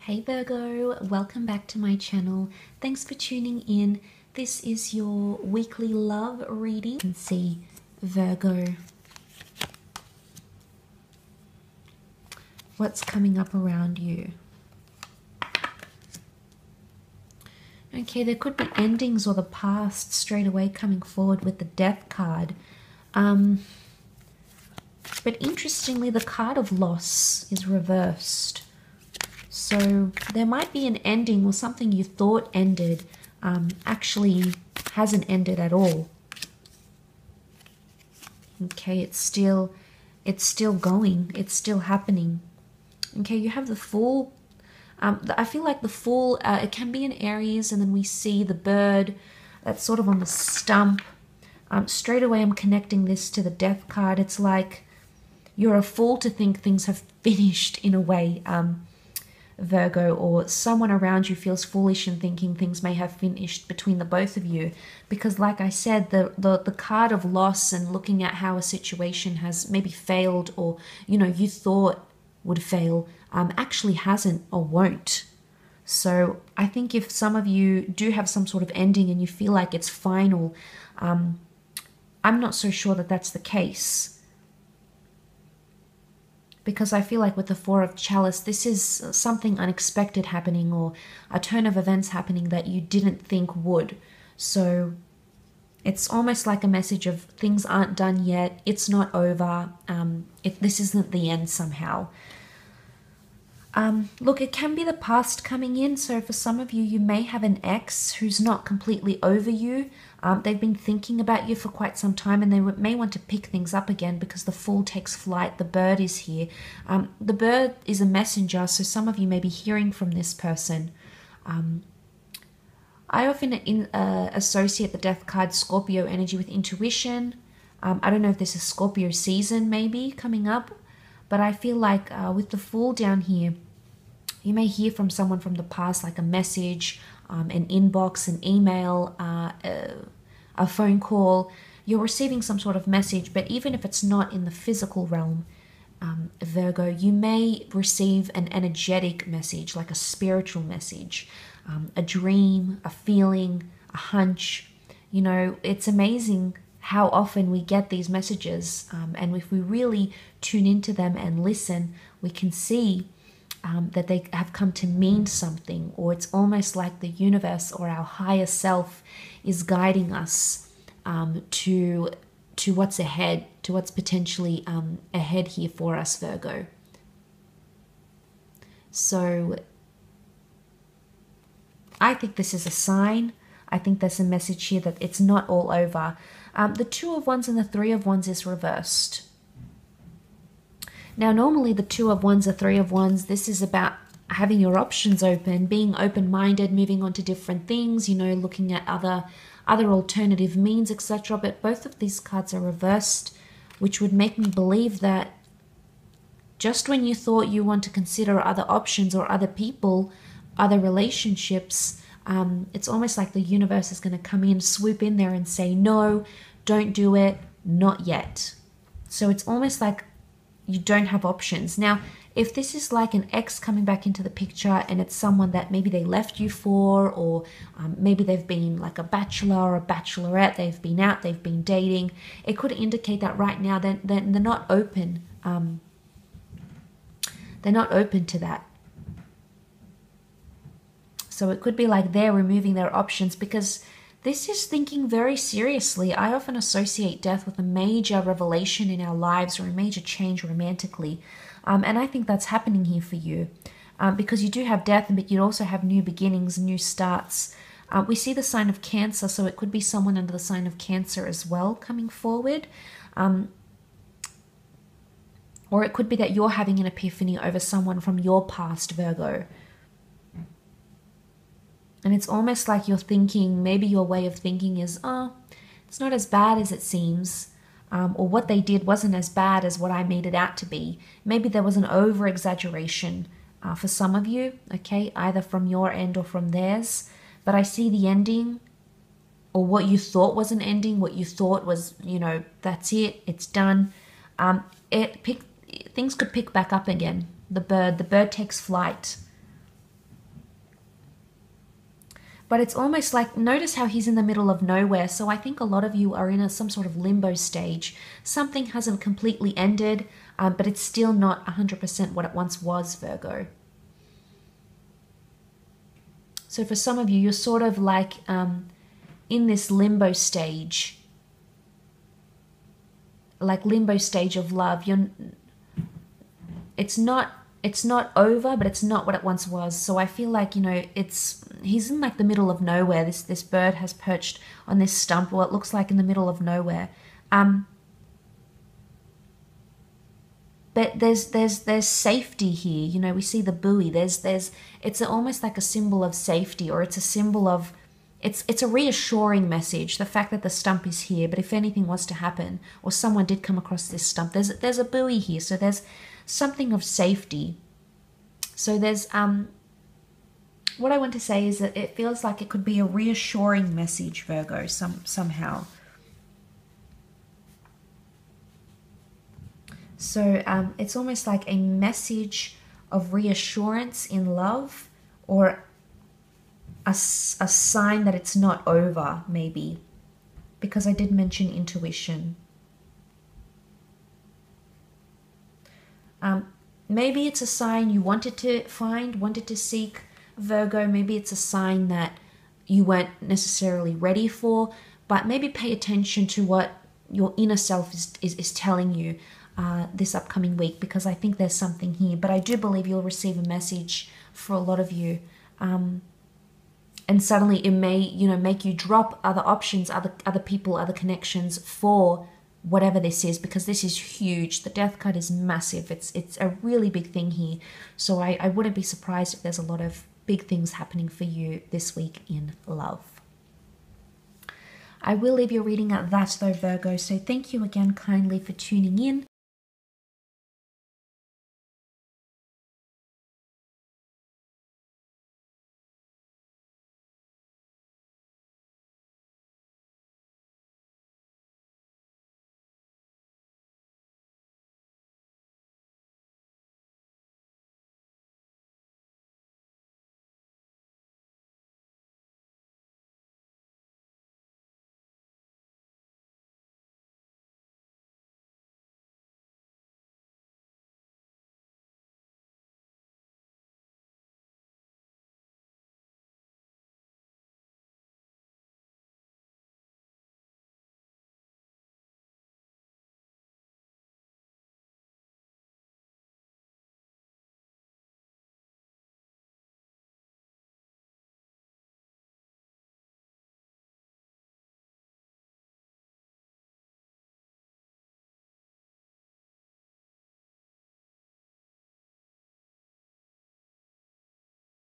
Hey Virgo, welcome back to my channel. Thanks for tuning in. This is your weekly love reading. You can see Virgo, what's coming up around you. Okay, there could be endings or the past straight away coming forward with the Death card. But interestingly, the card of loss is reversed. So there might be an ending or something you thought ended actually hasn't ended at all. Okay, it's still going. It's still happening. Okay, you have the Fool. I feel like the Fool, it can be an Aries, and then we see the bird that's sort of on the stump. Straight away I'm connecting this to the Death card. It's like you're a fool to think things have finished in a way, Virgo, or someone around you feels foolish in thinking things may have finished between the both of you, because like I said, the card of loss and looking at how a situation has maybe failed, or you thought would fail, actually hasn't or won't. So I think if some of you do have some sort of ending and you feel like it's final, I'm not so sure that that's the case. Because I feel like with the Four of Chalice, this is something unexpected happening, or a turn of events happening that you didn't think would. So it's almost like a message of things aren't done yet. It's not over. This isn't the end somehow. Look, it can be the past coming in. So for some of you, you may have an ex who's not completely over you. They've been thinking about you for quite some time, and they may want to pick things up again because the Fool takes flight. The bird is here. The bird is a messenger, so some of you may be hearing from this person. I often associate the Death card Scorpio energy with intuition. I don't know if this is Scorpio season maybe coming up, but I feel like with the Fool down here, you may hear from someone from the past, like a message, an inbox, an email, a phone call. You're receiving some sort of message, but even if it's not in the physical realm, Virgo, you may receive an energetic message, like a spiritual message, a dream, a feeling, a hunch. It's amazing how often we get these messages, and if we really tune into them and listen, we can see that they have come to mean something, or it's almost like the universe or our higher self is guiding us to what's ahead, to what's potentially ahead here for us, Virgo. So I think this is a sign. I think there's a message here that it's not all over. The Two of Wands and the Three of Wands is reversed. Now, normally the Two of Wands, the Three of Wands, this is about having your options open, being open-minded, moving on to different things, looking at other alternative means, etc. But both of these cards are reversed, which would make me believe that just when you thought you want to consider other options or other people, other relationships, it's almost like the universe is going to come in, swoop in there and say, no, don't do it, not yet. So it's almost like you don't have options. Now, if this is like an ex coming back into the picture and it's someone that maybe they left you for, or maybe they've been like a bachelor or a bachelorette, they've been out, they've been dating, it could indicate that right now they're not open. They're not open to that. So it could be like they're removing their options, because this is thinking very seriously. I often associate death with a major revelation in our lives, or a major change romantically. And I think that's happening here for you, because you do have death, but you also have new beginnings, new starts. We see the sign of Cancer, so it could be someone under the sign of Cancer as well coming forward. Or it could be that you're having an epiphany over someone from your past, Virgo. And it's almost like you're thinking, maybe your way of thinking is, oh, it's not as bad as it seems. Or what they did wasn't as bad as what I made it out to be. Maybe there was an over-exaggeration for some of you, okay, either from your end or from theirs. But I see the ending, or what you thought was an ending, what you thought was, that's it, it's done. Things could pick back up again. The bird takes flight. But it's almost like, notice how he's in the middle of nowhere. So I think a lot of you are in some sort of limbo stage. Something hasn't completely ended, but it's still not 100% what it once was, Virgo. So for some of you, you're sort of like in this limbo stage. Like limbo stage of love. It's not over, but it's not what it once was. So I feel like, you know, he's in like the middle of nowhere. This bird has perched on this stump, or it looks like in the middle of nowhere. But there's safety here. You know, we see the buoy. It's almost like a symbol of safety, or it's a symbol of, it's a reassuring message, the fact that the stump is here. But if anything was to happen, or someone did come across this stump, there's a buoy here. So there's something of safety. So there's what I want to say is that it feels like it could be a reassuring message, Virgo, somehow. So it's almost like a message of reassurance in love, or a sign that it's not over, maybe, because I did mention intuition. Maybe it's a sign you wanted to find, wanted to seek, Virgo. Maybe it's a sign that you weren't necessarily ready for, but maybe pay attention to what your inner self is telling you this upcoming week, because I think there's something here. But I do believe you'll receive a message for a lot of you. And suddenly it may, you know, make you drop other options, other people, other connections for whatever this is, because this is huge. The death card is massive. It's a really big thing here. So I wouldn't be surprised if there's a lot of big things happening for you this week in love. I will leave your reading at that though, Virgo. So thank you again kindly for tuning in.